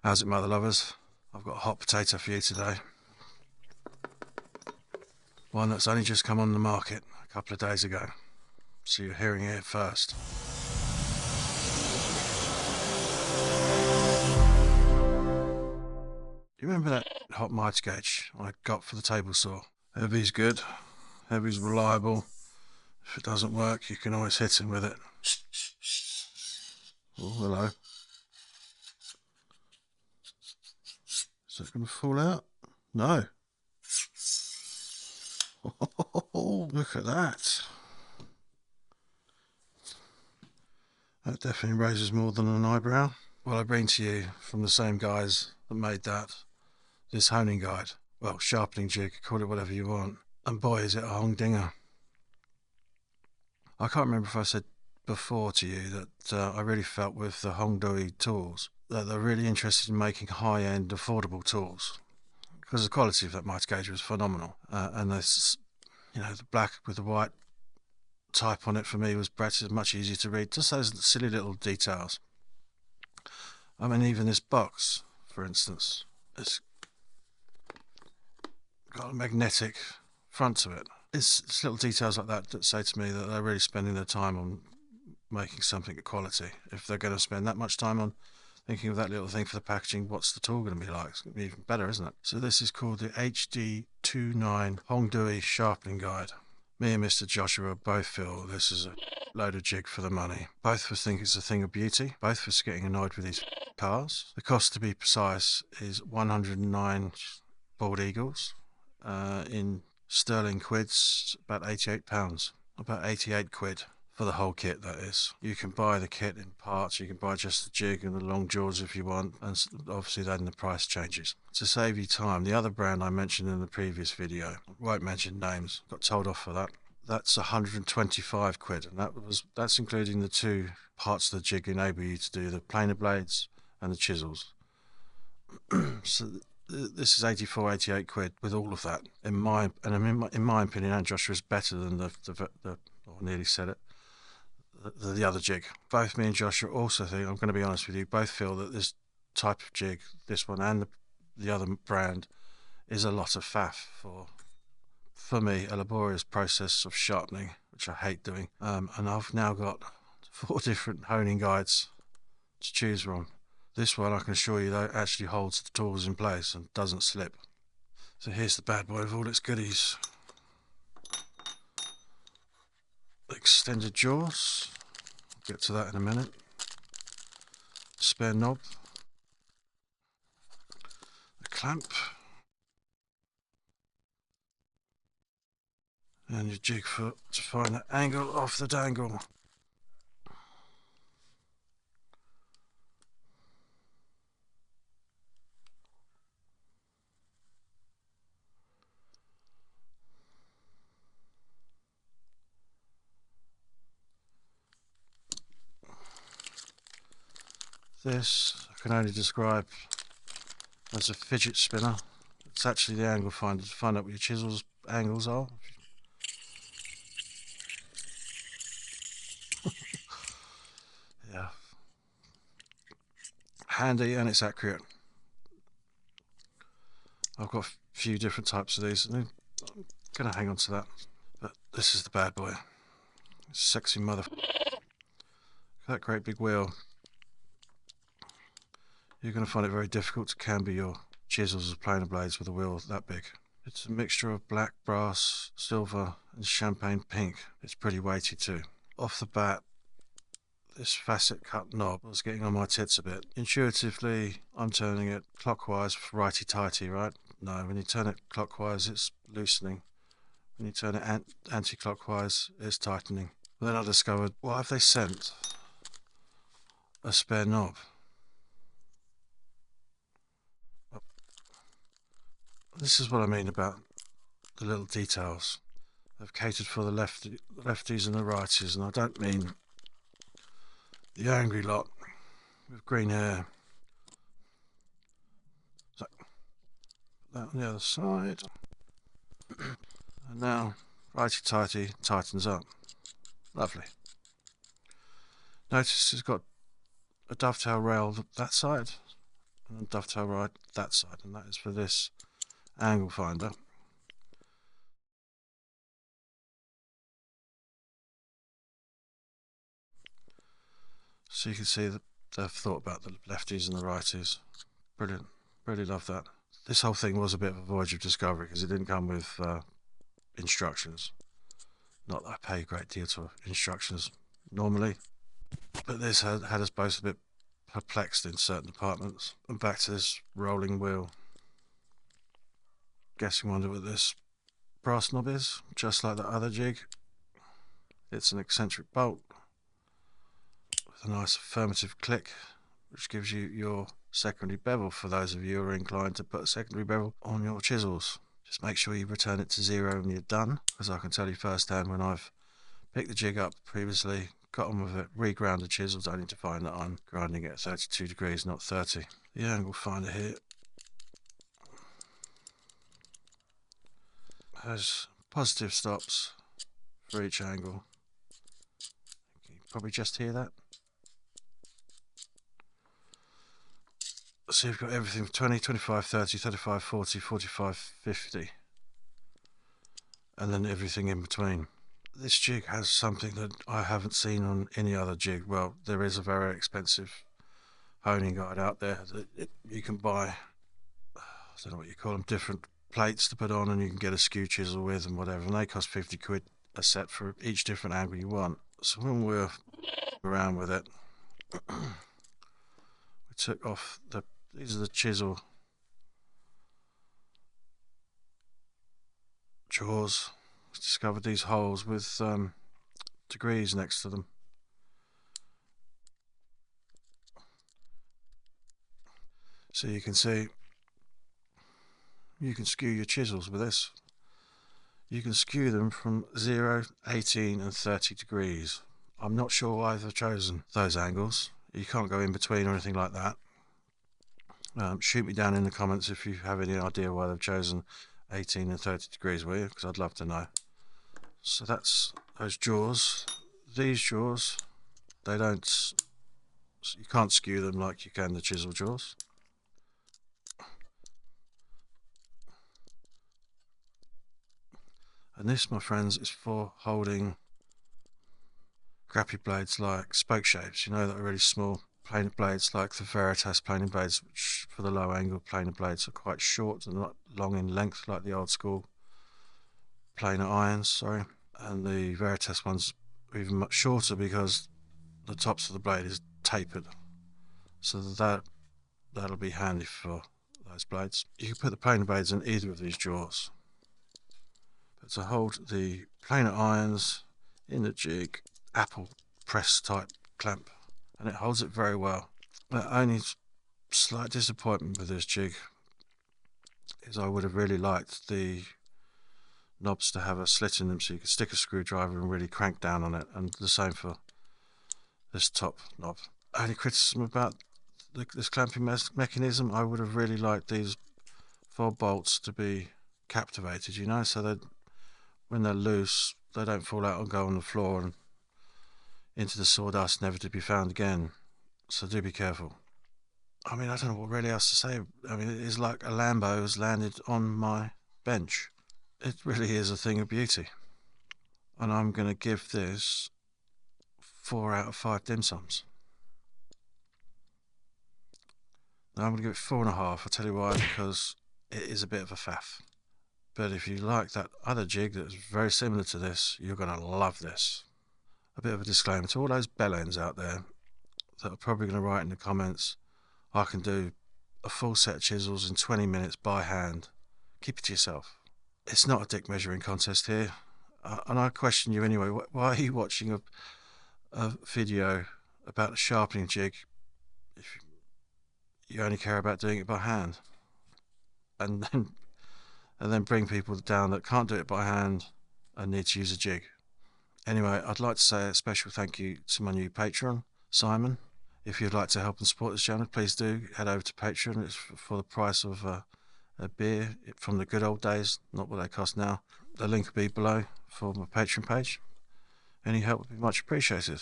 How's it, mother lovers? I've got a hot potato for you today. One that's only just come on the market a couple of days ago. So you're hearing it first. You remember that hot mitre gauge I got for the table saw? Heavy's good. Heavy's reliable. If it doesn't work, you can always hit him with it. Oh, hello. Is that going to fall out? No. Oh, look at that. That definitely raises more than an eyebrow. Well, I bring to you from the same guys that made that, this honing guide. Well, sharpening jig, call it whatever you want. And boy, is it a Hongdinger. I can't remember if I said before to you that I really felt with the Hongdui tools that they're really interested in making high-end, affordable tools, because the quality of that mitre gauge was phenomenal. And this, the black with the white type on it for me was much easier to read. Just those silly little details. I mean, even this box, for instance, it's got a magnetic front to it. It's little details like that that say to me that they're really spending their time on making something of quality. If they're going to spend that much time on thinking of that little thing for the packaging, what's the tool going to be like? It's going to be even better, isn't it? So this is called the HD29 Hongdui Sharpening Guide. Me and Mr. Joshua both feel this is a load of jig for the money. Both of us think it's a thing of beauty. Both of us getting annoyed with these cars. The cost, to be precise, is 109 bald eagles. In sterling quids, about £88. About 88 quid. For the whole kit, that is. You can buy the kit in parts, you can buy just the jig and the long jaws if you want, and obviously then the price changes. To save you time, the other brand I mentioned in the previous video, won't mention names, got told off for that. That's 125 quid, and that's including the two parts of the jig enable you to do the planer blades and the chisels. So this is 84, 88 quid with all of that. In my opinion, and Joshua's better than or nearly said it, the other jig. Both me and Joshua also think, I'm going to be honest with you, both feel that this type of jig, this one and the other brand, is a lot of faff for me, a laborious process of sharpening, which I hate doing. And I've now got 4 different honing guides to choose from. This one, I can assure you, though, actually holds the tools in place and doesn't slip. So here's the bad boy with all its goodies. Extended jaws. I'll get to that in a minute. Spare knob. A clamp. And your jig foot to find the angle off the dangle. This I can only describe as a fidget spinner. It's actually the angle finder to find out what your chisels angles are. Yeah. Handy, and it's accurate. I've got a few different types of these, and I'm going to hang on to that. But this is the bad boy. Sexy mother. That great big wheel. You're going to find it very difficult to camber your chisels as planer blades with a wheel that big. It's a mixture of black, brass, silver and champagne pink. It's pretty weighty too. Off the bat, this facet cut knob was getting on my tits a bit. Intuitively, I'm turning it clockwise for righty-tighty, right? No, when you turn it clockwise, it's loosening. When you turn it anti-clockwise, it's tightening. Then I discovered, why have they sent a spare knob? This is what I mean about the little details. They've catered for the lefties and the righties, and I don't mean the angry lot with green hair. So, put that on the other side. And now, righty-tighty tightens up. Lovely. Notice it's got a dovetail rail that side and then dovetail right that side, and that is for this angle finder. So you can see that they've thought about the lefties and the righties. Brilliant. Really love that. This whole thing was a bit of a voyage of discovery because it didn't come with instructions. Not that I pay a great deal to instructions normally, but this had us both a bit perplexed in certain departments. And back to this rolling wheel. Guessing wonder what this brass knob is, just like the other jig. It's an eccentric bolt with a nice affirmative click, which gives you your secondary bevel for those of you who are inclined to put a secondary bevel on your chisels. Just make sure you return it to 0 when you're done, because I can tell you firsthand when I've picked the jig up previously, got on with it, reground the chisels, only to find that I'm grinding it at 32 degrees, not 30. The angle finder here has positive stops for each angle. You can probably just hear that. So you've got everything from 20, 25, 30, 35, 40, 45, 50, and then everything in between. This jig has something that I haven't seen on any other jig. Well, there is a very expensive honing guide out there that you can buy, I don't know what you call them, different plates to put on, and you can get a skew chisel with and whatever, and they cost 50 quid a set for each different angle you want. So when we're around with it, we took off these are the chisel jaws. We discovered these holes with degrees next to them. So you can see you can skew your chisels with this. You can skew them from 0, 18 and 30 degrees. I'm not sure why they've chosen those angles. You can't go in between or anything like that. Shoot me down in the comments if you have any idea why they've chosen 18 and 30 degrees, will you? Because I'd love to know. So that's those jaws. These jaws, they don't, you can't skew them like you can the chisel jaws. And this, my friends, is for holding crappy blades like spoke shapes, you know, that are really small planer blades like the Veritas planer blades, which for the low angle planer blades are quite short and not long in length like the old school planer irons, sorry. And the Veritas ones are even much shorter because the tops of the blade is tapered, so that'll be handy for those blades. You can put the planer blades in either of these jaws, but to hold the planer irons in the jig, apple press type clamp, and it holds it very well. The only slight disappointment with this jig is I would have really liked the knobs to have a slit in them so you could stick a screwdriver and really crank down on it, and the same for this top knob. Only criticism about this clamping mechanism, I would have really liked these 4 bolts to be captivated, you know, so that when they're loose they don't fall out and go on the floor and into the sawdust, never to be found again. So do be careful. I mean, I don't know what really else to say. I mean, it is like a Lambo has landed on my bench. It really is a thing of beauty. And I'm going to give this 4 out of 5 dim sums. Now I'm going to give it 4.5. I'll tell you why, because it is a bit of a faff. But if you like that other jig that's very similar to this, you're going to love this. A bit of a disclaimer to all those bell ends out there that are probably going to write in the comments, I can do a full set of chisels in 20 minutes by hand. Keep it to yourself. It's not a dick measuring contest here. And I question you anyway, why are you watching a video about a sharpening jig if you only care about doing it by hand? And then bring people down that can't do it by hand and need to use a jig. Anyway, I'd like to say a special thank you to my new patron, Simon. If you'd like to help and support this channel, please do head over to Patreon. It's for the price of a beer from the good old days, not what they cost now. The link will be below for my Patreon page. Any help would be much appreciated.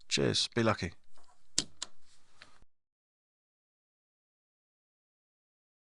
Cheers, be lucky.